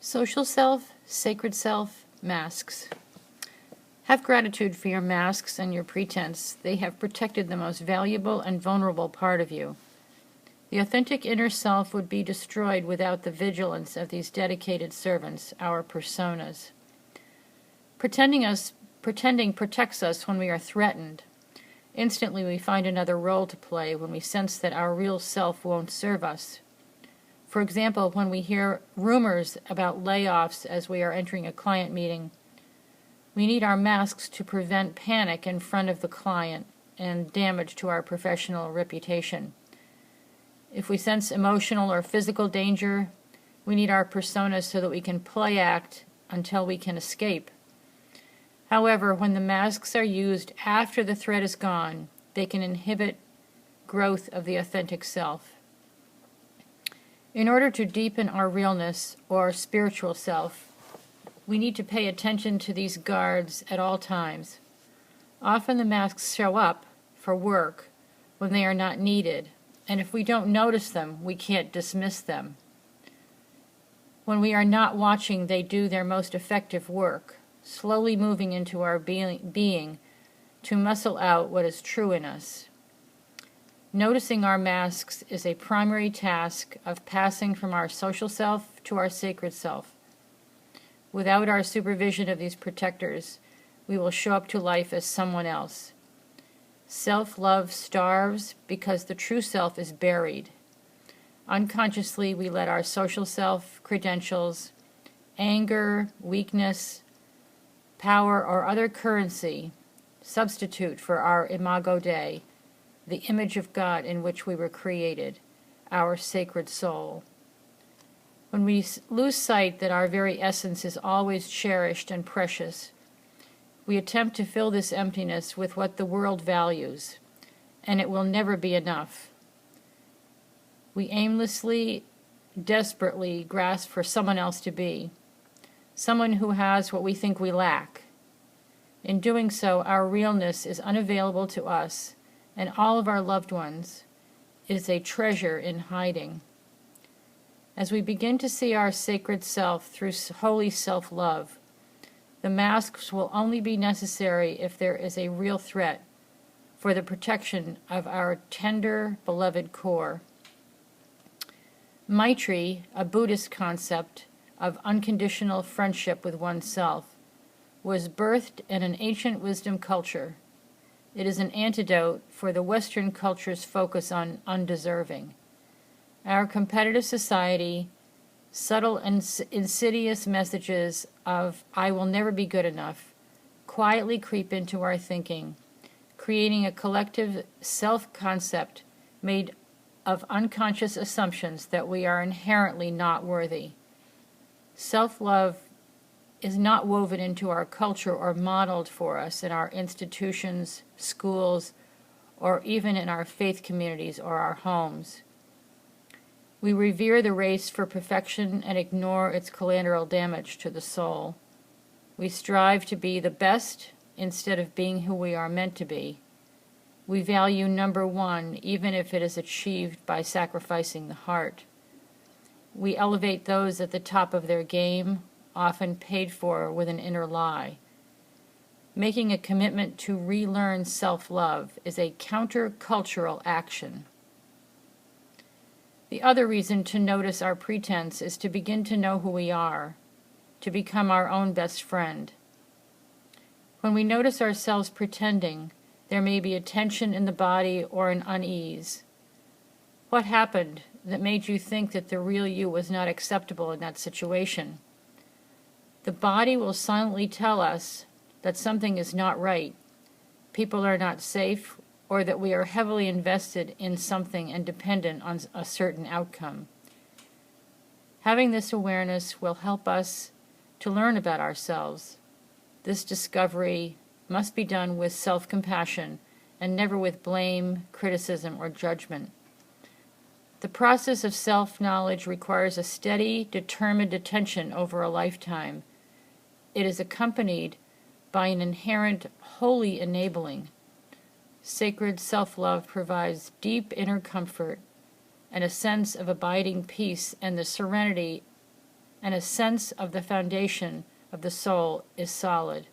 Social self, sacred self, masks. Have gratitude for your masks and your pretense. They have protected the most valuable and vulnerable part of you. The authentic inner self would be destroyed without the vigilance of these dedicated servants, our personas. Pretending protects us when we are threatened. Instantly we find another role to play when we sense that our real self won't serve us. For example, when we hear rumors about layoffs as we are entering a client meeting, we need our masks to prevent panic in front of the client and damage to our professional reputation. If we sense emotional or physical danger, we need our personas so that we can play act until we can escape. However, when the masks are used after the threat is gone, they can inhibit growth of the authentic self. In order to deepen our realness or spiritual self, we need to pay attention to these guards at all times. Often the masks show up for work when they are not needed, and if we don't notice them, we can't dismiss them. When we are not watching, they do their most effective work, slowly moving into our being to muscle out what is true in us. Noticing our masks is a primary task of passing from our social self to our sacred self. Without our supervision of these protectors, we will show up to life as someone else. Self-love starves because the true self is buried. Unconsciously, we let our social self, credentials, anger, weakness, power, or other currency substitute for our imago Dei, the image of God in which we were created, our sacred soul. When we lose sight that our very essence is always cherished and precious, we attempt to fill this emptiness with what the world values, and it will never be enough. We aimlessly, desperately grasp for someone else to be, someone who has what we think we lack. In doing so, our realness is unavailable to us and all of our loved ones. It is a treasure in hiding. As we begin to see our sacred self through holy self-love, the masks will only be necessary if there is a real threat for the protection of our tender, beloved core. Maitri, a Buddhist concept of unconditional friendship with oneself, was birthed in an ancient wisdom culture. It is an antidote for the Western culture's focus on undeserving. Our competitive society, subtle and insidious messages of "I will never be good enough" quietly creep into our thinking, creating a collective self-concept made of unconscious assumptions that we are inherently not worthy. Self-love is not woven into our culture or modeled for us in our institutions, schools, or even in our faith communities or our homes. We revere the race for perfection and ignore its collateral damage to the soul. We strive to be the best instead of being who we are meant to be. We value number one, even if it is achieved by sacrificing the heart. We elevate those at the top of their game, often paid for with an inner lie. Making a commitment to relearn self-love is a counter-cultural action. The other reason to notice our pretense is to begin to know who we are, to become our own best friend. When we notice ourselves pretending, there may be a tension in the body or an unease. What happened that made you think that the real you was not acceptable in that situation? The body will silently tell us that something is not right, people are not safe, or that we are heavily invested in something and dependent on a certain outcome. Having this awareness will help us to learn about ourselves. This discovery must be done with self-compassion and never with blame, criticism, or judgment. The process of self-knowledge requires a steady, determined attention over a lifetime. It is accompanied by an inherent holy enabling. Sacred self-love provides deep inner comfort and a sense of abiding peace and the serenity and a sense of the foundation of the soul is solid.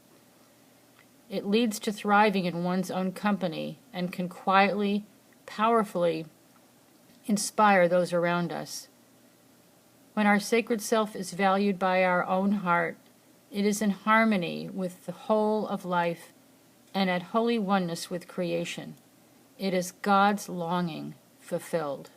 It leads to thriving in one's own company and can quietly, powerfully inspire those around us. When our sacred self is valued by our own heart, it is in harmony with the whole of life and at holy oneness with creation. It is God's longing fulfilled.